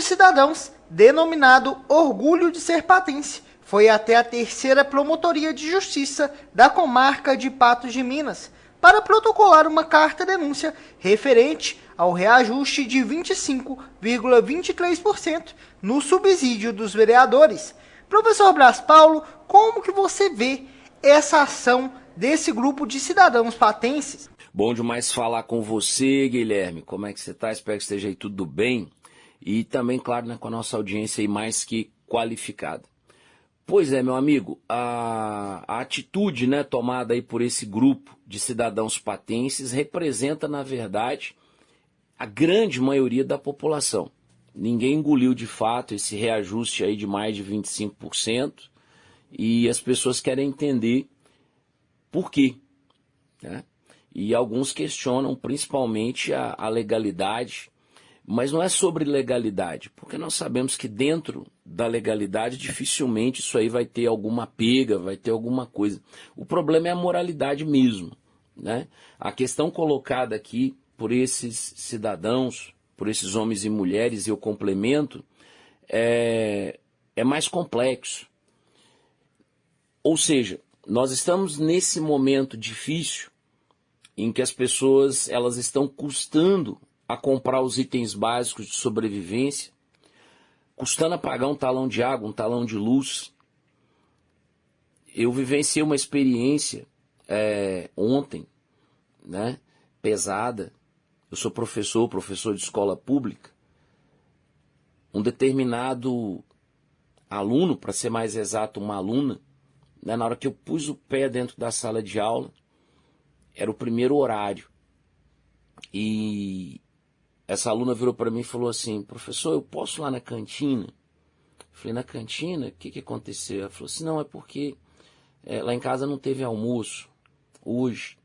cidadãos, denominado Orgulho de Ser Patense, foi até a terceira Promotoria de Justiça da comarca de Patos de Minas para protocolar uma carta-denúncia referente ao reajuste de 25,23% no subsídio dos vereadores. Professor Braz Paulo, como que você vê essa ação desse grupo de cidadãos patenses? Bom demais falar com você, Guilherme. Como é que você está? Espero que esteja aí tudo bem. E também, claro, né, com a nossa audiência aí mais que qualificada. Pois é, meu amigo, a atitude, né, tomada aí por esse grupo de cidadãos patenses representa, na verdade, a grande maioria da população. Ninguém engoliu de fato esse reajuste aí de mais de 25% e as pessoas querem entender por quê, né? E alguns questionam principalmente a legalidade, mas não é sobre legalidade, porque nós sabemos que dentro da legalidade dificilmente isso aí vai ter alguma pega, vai ter alguma coisa. O problema é a moralidade mesmo, né? A questão colocada aqui por esses cidadãos, por esses homens e mulheres, e eu complemento, é mais complexo. Ou seja, nós estamos nesse momento difícil em que as pessoas elas estão custando a comprar os itens básicos de sobrevivência, custando a pagar um talão de água, um talão de luz. Eu vivenciei uma experiência ontem, né, pesada. Eu sou professor de escola pública. Um determinado aluno, para ser mais exato, uma aluna, né, na hora que eu pus o pé dentro da sala de aula, era o primeiro horário. E essa aluna virou para mim e falou assim: professor, eu posso ir lá na cantina? Eu falei: na cantina? O que aconteceu? Ela falou assim: não, é porque lá em casa não teve almoço hoje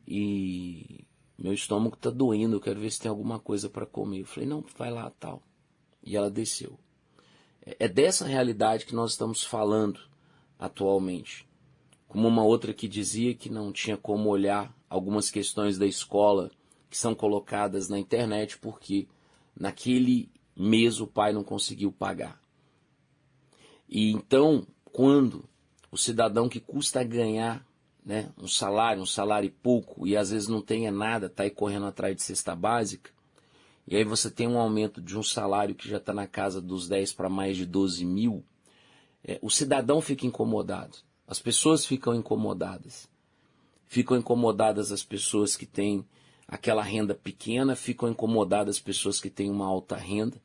e meu estômago está doendo, eu quero ver se tem alguma coisa para comer. Eu falei: não, vai lá, tal. E ela desceu. É dessa realidade que nós estamos falando atualmente. Como uma outra que dizia que não tinha como olhar algumas questões da escola que são colocadas na internet porque naquele mês o pai não conseguiu pagar. E então, quando o cidadão que custa ganhar, né, um salário e pouco, e às vezes não tenha nada, está aí correndo atrás de cesta básica, e aí você tem um aumento de um salário que já está na casa dos 10 para mais de 12 mil, o cidadão fica incomodado. As pessoas ficam incomodadas. Ficam incomodadas as pessoas que têm aquela renda pequena, ficam incomodadas as pessoas que têm uma alta renda,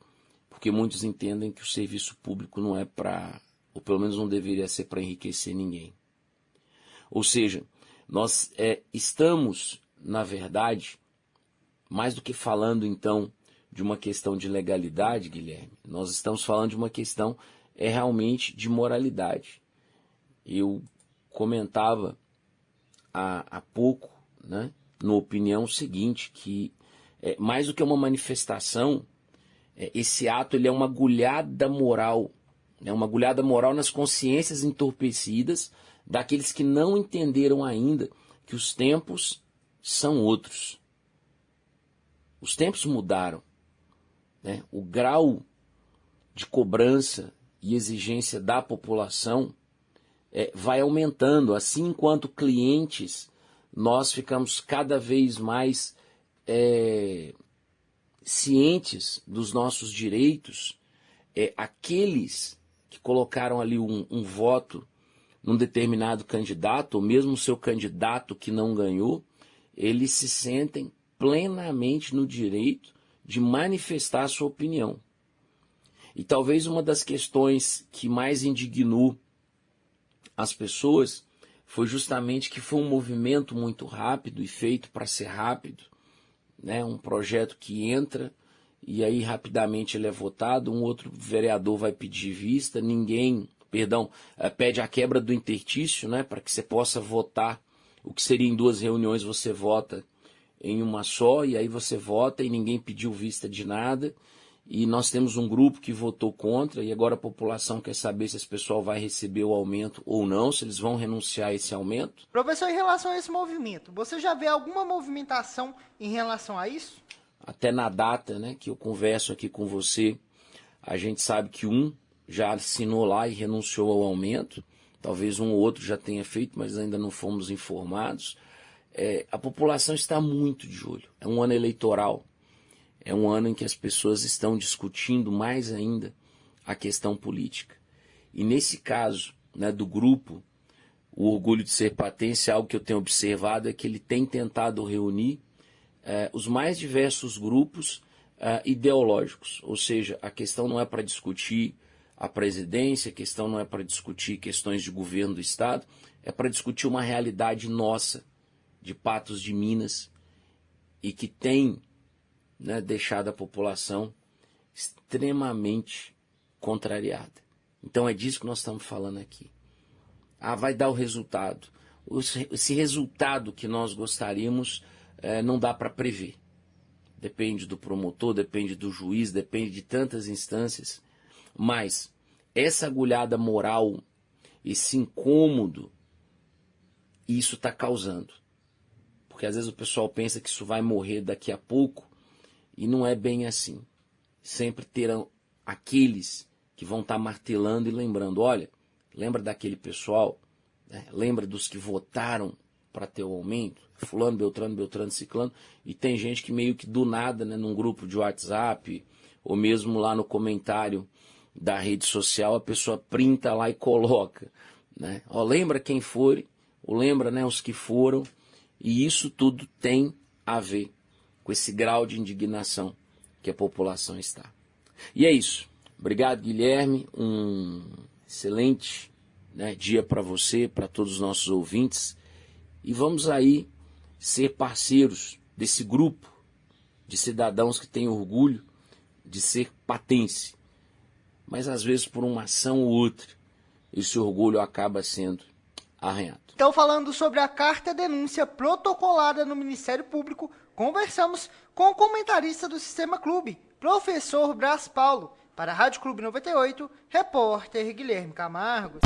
porque muitos entendem que o serviço público não é para, ou pelo menos não deveria ser para enriquecer ninguém. Ou seja, nós estamos, na verdade, mais do que falando então de uma questão de legalidade, Guilherme, nós estamos falando de uma questão realmente de moralidade. Eu comentava há pouco, né, na opinião seguinte, que mais do que uma manifestação, esse ato ele é uma agulhada moral, né, uma agulhada moral nas consciências entorpecidas daqueles que não entenderam ainda que os tempos são outros. Os tempos mudaram, né? O grau de cobrança e exigência da população vai aumentando. Assim, enquanto clientes, nós ficamos cada vez mais cientes dos nossos direitos. Aqueles que colocaram ali um voto num determinado candidato, ou mesmo o seu candidato que não ganhou, eles se sentem plenamente no direito de manifestar a sua opinião. E talvez uma das questões que mais indignou as pessoas foi justamente que foi um movimento muito rápido e feito para ser rápido, né? Um projeto que entra e aí rapidamente ele é votado, um outro vereador vai pedir vista, pede a quebra do interstício, né? Para que você possa votar, o que seria em 2 reuniões você vota em uma só, e aí você vota e ninguém pediu vista de nada. E nós temos um grupo que votou contra, e agora a população quer saber se esse pessoal vai receber o aumento ou não, se eles vão renunciar a esse aumento. Professor, em relação a esse movimento, você já vê alguma movimentação em relação a isso? Até na data, né, que eu converso aqui com você, A gente sabe que um já assinou lá e renunciou ao aumento, talvez um ou outro já tenha feito, mas ainda não fomos informados. A população está muito de olho. É um ano eleitoral, é um ano em que as pessoas estão discutindo mais ainda a questão política. E nesse caso, né, do grupo, o Orgulho de Ser Patense, algo que eu tenho observado é que ele tem tentado reunir os mais diversos grupos ideológicos. Ou seja, a questão não é para discutir a presidência, a questão não é para discutir questões de governo do Estado, é para discutir uma realidade nossa, de Patos de Minas, e que tem, né, deixado a população extremamente contrariada. Então é disso que nós estamos falando aqui. Vai dar o resultado. Esse resultado que nós gostaríamos não dá para prever. Depende do promotor, depende do juiz, depende de tantas instâncias. Mas essa agulhada moral, esse incômodo, isso está causando. Porque às vezes o pessoal pensa que isso vai morrer daqui a pouco e não é bem assim. Sempre terão aqueles que vão estar martelando e lembrando, olha, lembra daquele pessoal, né? Lembra dos que votaram para ter o aumento, fulano, Beltrano, ciclano, e tem gente que meio que do nada, né, num grupo de WhatsApp, ou mesmo lá no comentário da rede social, a pessoa printa lá e coloca, né? Ó, lembra quem foi, ou lembra, né, os que foram, e isso tudo tem a ver com esse grau de indignação que a população está. E é isso. Obrigado, Guilherme. Um excelente, né, dia para você, para todos os nossos ouvintes. E vamos aí ser parceiros desse grupo de cidadãos que têm orgulho de ser patense. Mas às vezes por uma ação ou outra, esse orgulho acaba sendo arranhado. Então, falando sobre a carta-denúncia protocolada no Ministério Público, conversamos com o comentarista do Sistema Clube, professor Brás Paulo. Para a Rádio Clube 98, repórter Guilherme Camargo.